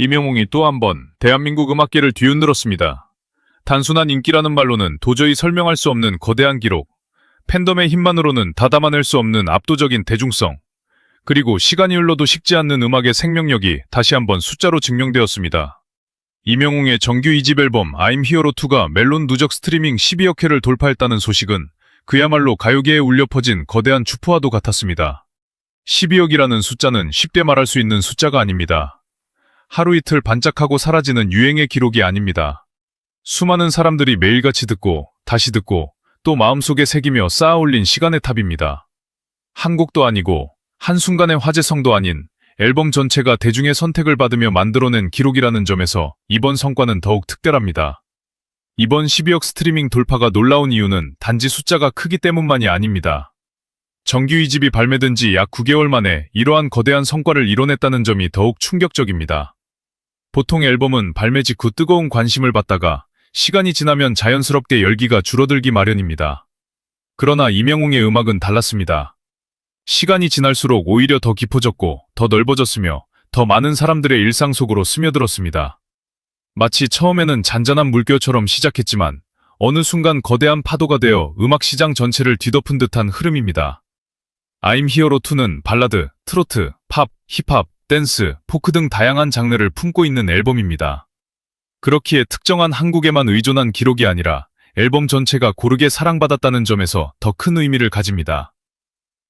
이명웅이 또 한 번 대한민국 음악계를 뒤흔들었습니다. 단순한 인기라는 말로는 도저히 설명할 수 없는 거대한 기록, 팬덤의 힘만으로는 다담아낼 수 없는 압도적인 대중성, 그리고 시간이 흘러도 식지 않는 음악의 생명력이 다시 한번 숫자로 증명되었습니다. 이명웅의 정규 2집 앨범 I'm Hero 2가 멜론 누적 스트리밍 12억 회를 돌파했다는 소식은 그야말로 가요계에 울려 퍼진 거대한 주포와도 같았습니다. 12억이라는 숫자는 쉽게 말할 수 있는 숫자가 아닙니다. 하루 이틀 반짝하고 사라지는 유행의 기록이 아닙니다. 수많은 사람들이 매일같이 듣고 다시 듣고 또 마음속에 새기며 쌓아올린 시간의 탑입니다. 한 곡도 아니고 한순간의 화제성도 아닌 앨범 전체가 대중의 선택을 받으며 만들어낸 기록이라는 점에서 이번 성과는 더욱 특별합니다. 이번 12억 스트리밍 돌파가 놀라운 이유는 단지 숫자가 크기 때문만이 아닙니다. 정규 2집이 발매된 지 약 9개월 만에 이러한 거대한 성과를 이뤄냈다는 점이 더욱 충격적입니다. 보통 앨범은 발매 직후 뜨거운 관심을 받다가 시간이 지나면 자연스럽게 열기가 줄어들기 마련입니다. 그러나 이명웅의 음악은 달랐습니다. 시간이 지날수록 오히려 더 깊어졌고 더 넓어졌으며 더 많은 사람들의 일상 속으로 스며들었습니다. 마치 처음에는 잔잔한 물결처럼 시작했지만 어느 순간 거대한 파도가 되어 음악 시장 전체를 뒤덮은 듯한 흐름입니다. I'm Hero 2는 발라드, 트로트, 팝, 힙합, 댄스, 포크 등 다양한 장르를 품고 있는 앨범입니다. 그렇기에 특정한 한국에만 의존한 기록이 아니라 앨범 전체가 고르게 사랑받았다는 점에서 더 큰 의미를 가집니다.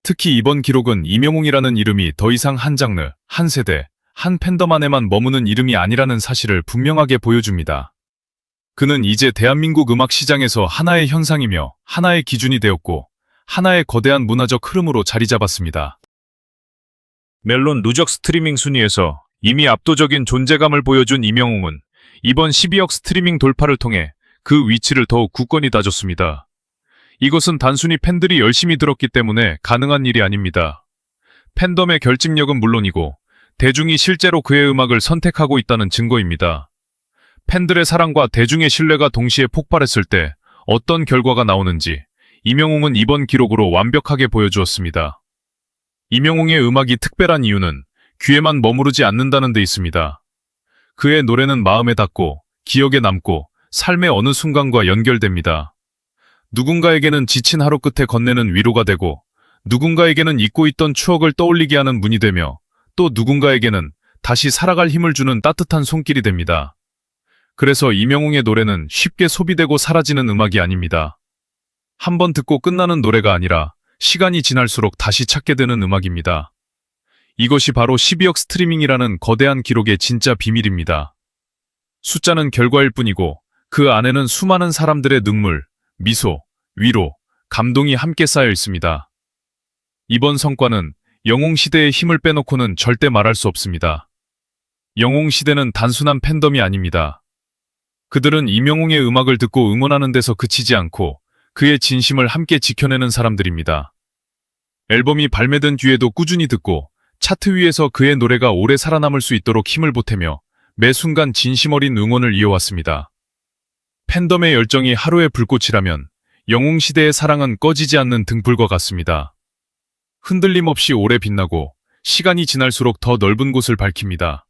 특히 이번 기록은 이명웅이라는 이름이 더 이상 한 장르, 한 세대, 한 팬덤 안에만 머무는 이름이 아니라는 사실을 분명하게 보여줍니다. 그는 이제 대한민국 음악 시장에서 하나의 현상이며 하나의 기준이 되었고 하나의 거대한 문화적 흐름으로 자리 잡았습니다. 멜론 누적 스트리밍 순위에서 이미 압도적인 존재감을 보여준 이명웅은 이번 12억 스트리밍 돌파를 통해 그 위치를 더욱 굳건히 다졌습니다. 이것은 단순히 팬들이 열심히 들었기 때문에 가능한 일이 아닙니다. 팬덤의 결집력은 물론이고 대중이 실제로 그의 음악을 선택하고 있다는 증거입니다. 팬들의 사랑과 대중의 신뢰가 동시에 폭발했을 때 어떤 결과가 나오는지 이명웅은 이번 기록으로 완벽하게 보여주었습니다. 이명웅의 음악이 특별한 이유는 귀에만 머무르지 않는다는 데 있습니다. 그의 노래는 마음에 닿고 기억에 남고 삶의 어느 순간과 연결됩니다. 누군가에게는 지친 하루 끝에 건네는 위로가 되고 누군가에게는 잊고 있던 추억을 떠올리게 하는 문이 되며 또 누군가에게는 다시 살아갈 힘을 주는 따뜻한 손길이 됩니다. 그래서 이명웅의 노래는 쉽게 소비되고 사라지는 음악이 아닙니다. 한번 듣고 끝나는 노래가 아니라 시간이 지날수록 다시 찾게 되는 음악입니다. 이것이 바로 12억 스트리밍이라는 거대한 기록의 진짜 비밀입니다. 숫자는 결과일 뿐이고 그 안에는 수많은 사람들의 눈물, 미소, 위로, 감동이 함께 쌓여 있습니다. 이번 성과는 영웅시대의 힘을 빼놓고는 절대 말할 수 없습니다. 영웅시대는 단순한 팬덤이 아닙니다. 그들은 이명웅의 음악을 듣고 응원하는 데서 그치지 않고 그의 진심을 함께 지켜내는 사람들입니다. 앨범이 발매된 뒤에도 꾸준히 듣고 차트 위에서 그의 노래가 오래 살아남을 수 있도록 힘을 보태며 매 순간 진심 어린 응원을 이어왔습니다. 팬덤의 열정이 하루의 불꽃이라면 영웅시대의 사랑은 꺼지지 않는 등불과 같습니다. 흔들림 없이 오래 빛나고 시간이 지날수록 더 넓은 곳을 밝힙니다.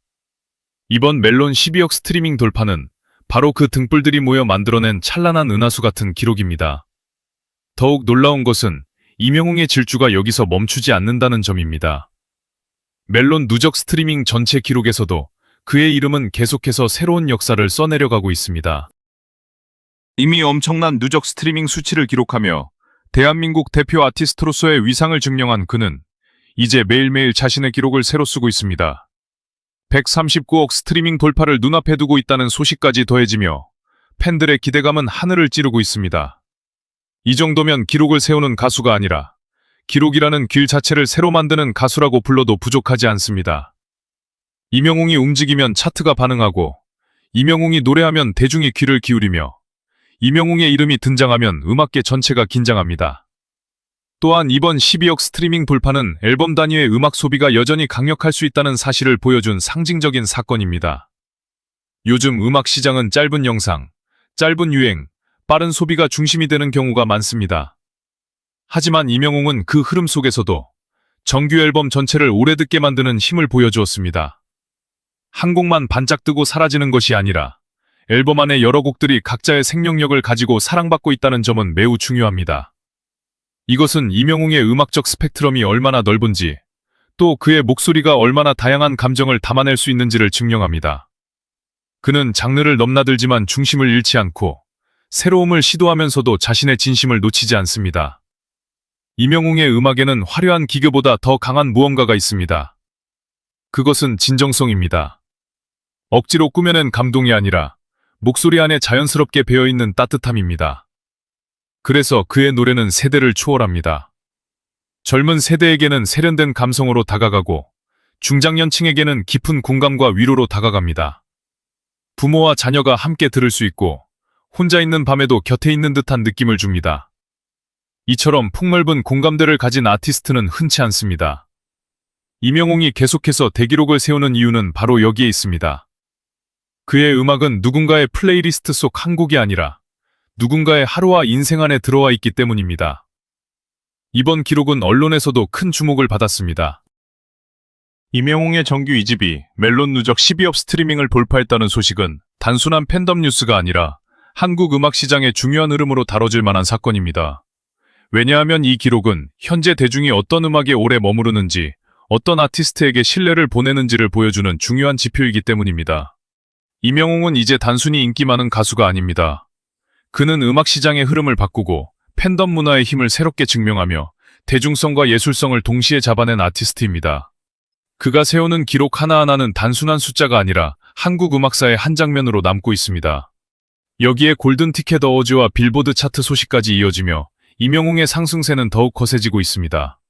이번 멜론 12억 스트리밍 돌파는 바로 그 등불들이 모여 만들어낸 찬란한 은하수 같은 기록입니다. 더욱 놀라운 것은 이명웅의 질주가 여기서 멈추지 않는다는 점입니다. 멜론 누적 스트리밍 전체 기록에서도 그의 이름은 계속해서 새로운 역사를 써내려가고 있습니다. 이미 엄청난 누적 스트리밍 수치를 기록하며 대한민국 대표 아티스트로서의 위상을 증명한 그는 이제 매일매일 자신의 기록을 새로 쓰고 있습니다. 139억 스트리밍 돌파를 눈앞에 두고 있다는 소식까지 더해지며 팬들의 기대감은 하늘을 찌르고 있습니다. 이 정도면 기록을 세우는 가수가 아니라 기록이라는 길 자체를 새로 만드는 가수라고 불러도 부족하지 않습니다. 이명웅이 움직이면 차트가 반응하고 이명웅이 노래하면 대중이 귀를 기울이며 이명웅의 이름이 등장하면 음악계 전체가 긴장합니다. 또한 이번 12억 스트리밍 돌파는 앨범 단위의 음악 소비가 여전히 강력할 수 있다는 사실을 보여준 상징적인 사건입니다. 요즘 음악 시장은 짧은 영상, 짧은 유행, 빠른 소비가 중심이 되는 경우가 많습니다. 하지만 이명웅은 그 흐름 속에서도 정규 앨범 전체를 오래 듣게 만드는 힘을 보여주었습니다. 한 곡만 반짝 뜨고 사라지는 것이 아니라 앨범 안에 여러 곡들이 각자의 생명력을 가지고 사랑받고 있다는 점은 매우 중요합니다. 이것은 임영웅의 음악적 스펙트럼이 얼마나 넓은지, 또 그의 목소리가 얼마나 다양한 감정을 담아낼 수 있는지를 증명합니다. 그는 장르를 넘나들지만 중심을 잃지 않고 새로움을 시도하면서도 자신의 진심을 놓치지 않습니다. 임영웅의 음악에는 화려한 기교보다 더 강한 무언가가 있습니다. 그것은 진정성입니다. 억지로 꾸며낸 감동이 아니라 목소리 안에 자연스럽게 배어있는 따뜻함입니다. 그래서 그의 노래는 세대를 초월합니다. 젊은 세대에게는 세련된 감성으로 다가가고 중장년층에게는 깊은 공감과 위로로 다가갑니다. 부모와 자녀가 함께 들을 수 있고 혼자 있는 밤에도 곁에 있는 듯한 느낌을 줍니다. 이처럼 폭넓은 공감대를 가진 아티스트는 흔치 않습니다. 임영웅이 계속해서 대기록을 세우는 이유는 바로 여기에 있습니다. 그의 음악은 누군가의 플레이리스트 속 한 곡이 아니라 누군가의 하루와 인생 안에 들어와 있기 때문입니다. 이번 기록은 언론에서도 큰 주목을 받았습니다. 임영웅의 정규 2집이 멜론 누적 12억 스트리밍을 돌파했다는 소식은 단순한 팬덤 뉴스가 아니라 한국 음악 시장의 중요한 흐름으로 다뤄질 만한 사건입니다. 왜냐하면 이 기록은 현재 대중이 어떤 음악에 오래 머무르는지, 어떤 아티스트에게 신뢰를 보내는지를 보여주는 중요한 지표이기 때문입니다. 임영웅은 이제 단순히 인기 많은 가수가 아닙니다. 그는 음악 시장의 흐름을 바꾸고 팬덤 문화의 힘을 새롭게 증명하며 대중성과 예술성을 동시에 잡아낸 아티스트입니다. 그가 세우는 기록 하나하나는 단순한 숫자가 아니라 한국 음악사의 한 장면으로 남고 있습니다. 여기에 골든 티켓 어워즈와 빌보드 차트 소식까지 이어지며 임영웅의 상승세는 더욱 거세지고 있습니다.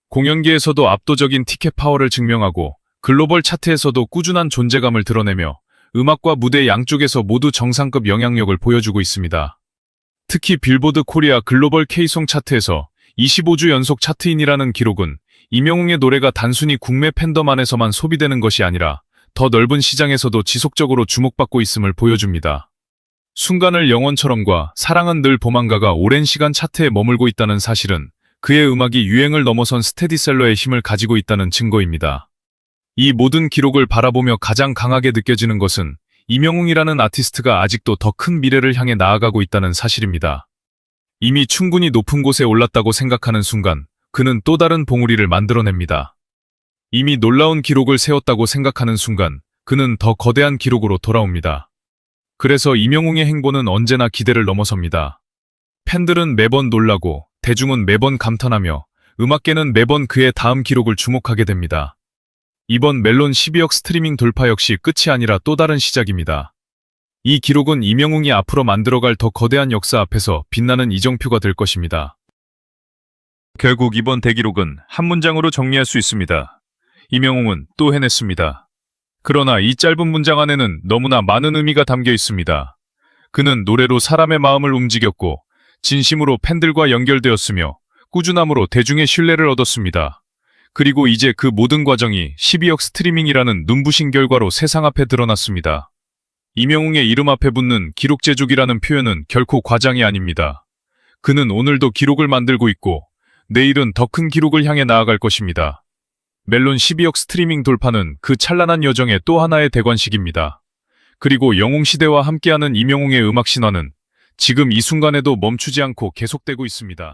공연계에서도 압도적인 티켓 파워를 증명하고 글로벌 차트에서도 꾸준한 존재감을 드러내며 음악과 무대 양쪽에서 모두 정상급 영향력을 보여주고 있습니다. 특히 빌보드 코리아 글로벌 K송 차트에서 25주 연속 차트인이라는 기록은 임영웅의 노래가 단순히 국내 팬덤 안에서만 소비되는 것이 아니라 더 넓은 시장에서도 지속적으로 주목받고 있음을 보여줍니다. 순간을 영원처럼과 사랑은 늘 도망가가 오랜 시간 차트에 머물고 있다는 사실은 그의 음악이 유행을 넘어선 스테디셀러의 힘을 가지고 있다는 증거입니다. 이 모든 기록을 바라보며 가장 강하게 느껴지는 것은 임영웅이라는 아티스트가 아직도 더 큰 미래를 향해 나아가고 있다는 사실입니다. 이미 충분히 높은 곳에 올랐다고 생각하는 순간 그는 또 다른 봉우리를 만들어냅니다. 이미 놀라운 기록을 세웠다고 생각하는 순간 그는 더 거대한 기록으로 돌아옵니다. 그래서 임영웅의 행보는 언제나 기대를 넘어섭니다. 팬들은 매번 놀라고 대중은 매번 감탄하며 음악계는 매번 그의 다음 기록을 주목하게 됩니다. 이번 멜론 12억 스트리밍 돌파 역시 끝이 아니라 또 다른 시작입니다. 이 기록은 임영웅이 앞으로 만들어갈 더 거대한 역사 앞에서 빛나는 이정표가 될 것입니다. 결국 이번 대기록은 한 문장으로 정리할 수 있습니다. 임영웅은 또 해냈습니다. 그러나 이 짧은 문장 안에는 너무나 많은 의미가 담겨 있습니다. 그는 노래로 사람의 마음을 움직였고 진심으로 팬들과 연결되었으며 꾸준함으로 대중의 신뢰를 얻었습니다. 그리고 이제 그 모든 과정이 12억 스트리밍이라는 눈부신 결과로 세상 앞에 드러났습니다. 임영웅의 이름 앞에 붙는 기록제족이라는 표현은 결코 과장이 아닙니다. 그는 오늘도 기록을 만들고 있고 내일은 더 큰 기록을 향해 나아갈 것입니다. 멜론 12억 스트리밍 돌파는 그 찬란한 여정의 또 하나의 대관식입니다. 그리고 영웅시대와 함께하는 임영웅의 음악 신화는 지금 이 순간에도 멈추지 않고 계속되고 있습니다.